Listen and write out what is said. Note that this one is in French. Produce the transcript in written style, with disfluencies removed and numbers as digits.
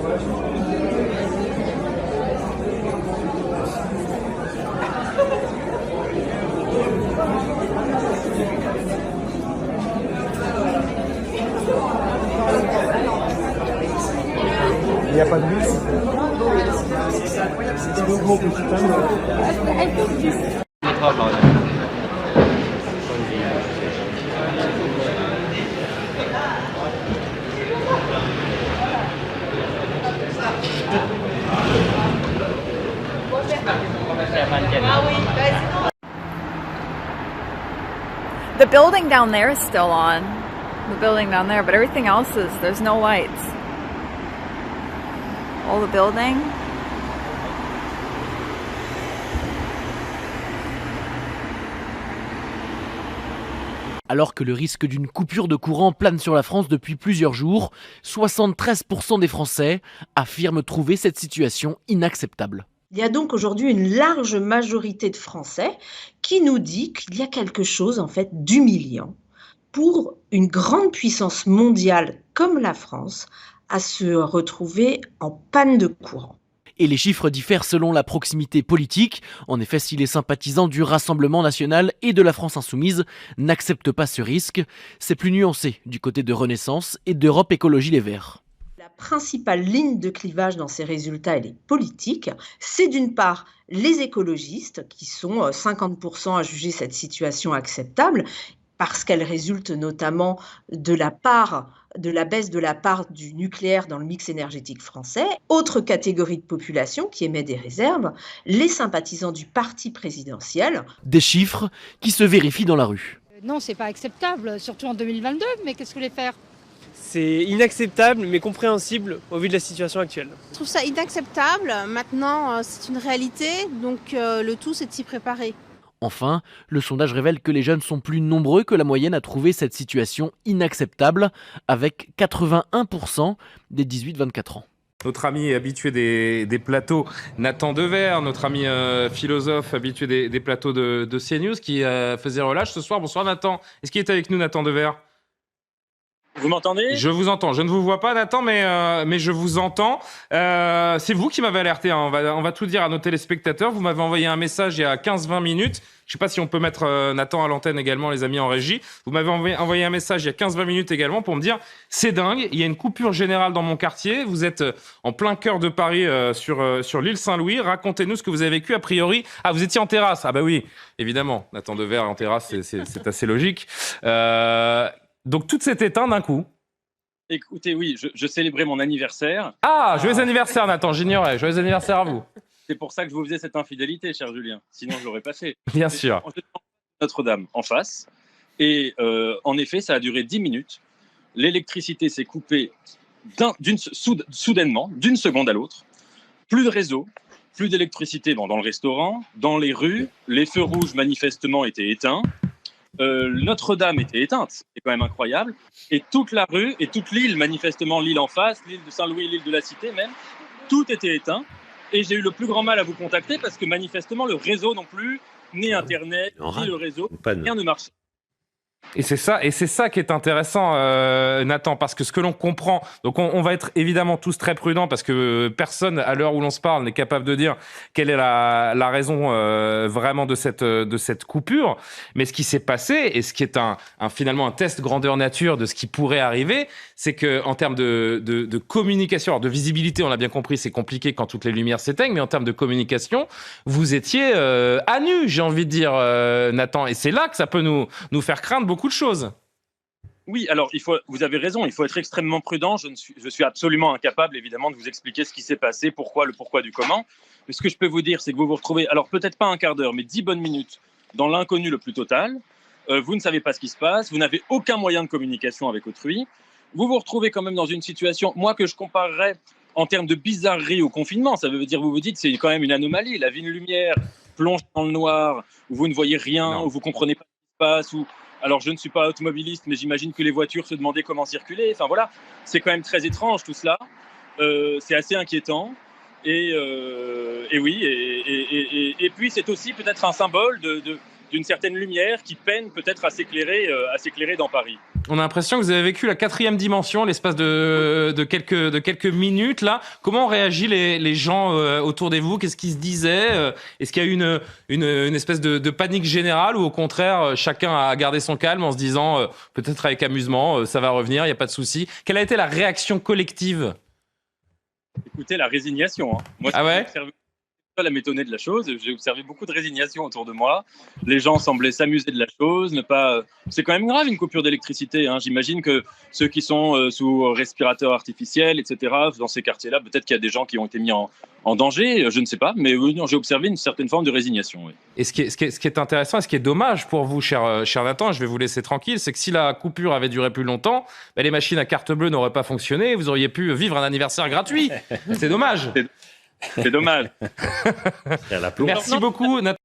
Il n'y a pas de bus. C'est le gros petit The building down there is still on. The building down there, but everything else there's no lights. All the building. Alors que le risque d'une coupure de courant plane sur la France depuis plusieurs jours, 73% des Français affirment trouver cette situation inacceptable. Il y a donc aujourd'hui une large majorité de Français qui nous dit qu'il y a quelque chose en fait d'humiliant pour une grande puissance mondiale comme la France à se retrouver en panne de courant. Et les chiffres diffèrent selon la proximité politique. En effet, si les sympathisants du Rassemblement national et de la France insoumise n'acceptent pas ce risque, c'est plus nuancé du côté de Renaissance et d'Europe Écologie Les Verts. La principale ligne de clivage dans ces résultats, elle est politique. C'est d'une part les écologistes, qui sont 50% à juger cette situation acceptable, parce qu'elle résulte notamment de la baisse de la part du nucléaire dans le mix énergétique français. Autre catégorie de population qui émet des réserves, les sympathisants du parti présidentiel. Des chiffres qui se vérifient dans la rue. Non, c'est pas acceptable, surtout en 2022, mais qu'est-ce que vous voulez faire ? C'est inacceptable mais compréhensible au vu de la situation actuelle. Je trouve ça inacceptable. Maintenant, c'est une réalité, donc le tout, c'est de s'y préparer. Enfin, le sondage révèle que les jeunes sont plus nombreux que la moyenne à trouver cette situation inacceptable, avec 81% des 18-24 ans. Notre ami habitué des plateaux, Nathan Dever, notre ami philosophe habitué des plateaux de CNews, qui faisait relâche ce soir. Bonsoir Nathan. Est-ce qu'il est avec nous, Nathan Dever ? Vous m'entendez ? Je vous entends. Je ne vous vois pas, Nathan, mais je vous entends. C'est vous qui m'avez alerté. Hein. On va tout dire à nos téléspectateurs. Vous m'avez envoyé un message il y a 15-20 minutes. Je ne sais pas si on peut mettre Nathan à l'antenne également, les amis en régie. Vous m'avez envoyé un message il y a 15-20 minutes également pour me dire « C'est dingue, il y a une coupure générale dans mon quartier. Vous êtes en plein cœur de Paris sur l'île Saint-Louis. Racontez-nous ce que vous avez vécu. A priori, vous étiez en terrasse. » Ah bah oui, évidemment. Nathan Dever en terrasse, c'est assez logique. Donc tout s'est éteint d'un coup. Écoutez, oui, je célébrais mon anniversaire. Ah, joyeux anniversaire Nathan, j'ignorais. Joyeux anniversaire à vous. C'est pour ça que je vous faisais cette infidélité, cher Julien. Sinon, je l'aurais pas fait. Bien sûr. Notre-Dame en face. Et en effet, ça a duré 10 minutes. L'électricité s'est coupée soudainement, d'une seconde à l'autre. Plus de réseau, plus d'électricité dans le restaurant, dans les rues. Les feux rouges, manifestement, étaient éteints. Notre-Dame était éteinte, c'est quand même incroyable, et toute la rue et toute l'île, manifestement l'île en face, l'île de Saint-Louis, l'île de la Cité même, tout était éteint, et j'ai eu le plus grand mal à vous contacter parce que manifestement le réseau non plus, ni Internet, ni le réseau, rien ne marchait. Et c'est ça qui est intéressant, Nathan, parce que ce que l'on comprend, donc on va être évidemment tous très prudents parce que personne, à l'heure où l'on se parle, n'est capable de dire quelle est la raison vraiment de cette coupure. Mais ce qui s'est passé, et ce qui est finalement un test grandeur nature de ce qui pourrait arriver, c'est que en termes de communication, alors de visibilité, on l'a bien compris, c'est compliqué quand toutes les lumières s'éteignent, mais en termes de communication, vous étiez à nu, j'ai envie de dire, Nathan, et c'est là que ça peut nous faire craindre beaucoup de choses. Oui, alors vous avez raison, il faut être extrêmement prudent. Je suis absolument incapable, évidemment, de vous expliquer ce qui s'est passé, le pourquoi du comment. Mais ce que je peux vous dire, c'est que vous vous retrouvez, alors peut-être pas un quart d'heure, mais 10 bonnes minutes dans l'inconnu le plus total. Vous ne savez pas ce qui se passe, vous n'avez aucun moyen de communication avec autrui. Vous vous retrouvez quand même dans une situation, moi, que je comparerais en termes de bizarrerie au confinement. Ça veut dire, vous vous dites, c'est quand même une anomalie. La ville lumière plonge dans le noir, où vous ne voyez rien, où vous ne comprenez pas ce qui se passe, alors, je ne suis pas automobiliste, mais j'imagine que les voitures se demandaient comment circuler. Enfin, voilà, c'est quand même très étrange tout cela. C'est assez inquiétant. Et oui, et puis c'est aussi peut-être un symbole d'une certaine lumière qui peine peut-être à s'éclairer dans Paris. On a l'impression que vous avez vécu la 4e dimension, l'espace de quelques minutes là. Comment ont réagi les gens autour de vous? Qu'est-ce qu'ils se disaient? Est-ce qu'il y a eu une espèce de panique générale ou au contraire chacun a gardé son calme en se disant peut-être avec amusement ça va revenir, il n'y a pas de souci? Quelle a été la réaction collective? Écoutez, la résignation. Moi, ah ouais, à m'étonner de la chose. J'ai observé beaucoup de résignation autour de moi. Les gens semblaient s'amuser de la chose, ne pas. C'est quand même grave une coupure d'électricité. J'imagine que ceux qui sont sous respirateur artificiel, etc., dans ces quartiers-là, peut-être qu'il y a des gens qui ont été mis en danger. Je ne sais pas, mais oui, non, j'ai observé une certaine forme de résignation. Oui. Et ce qui est intéressant et ce qui est dommage pour vous, cher Nathan, je vais vous laisser tranquille, c'est que si la coupure avait duré plus longtemps, les machines à carte bleue n'auraient pas fonctionné et vous auriez pu vivre un anniversaire gratuit. C'est dommage. C'est dommage. Merci beaucoup, Nathan.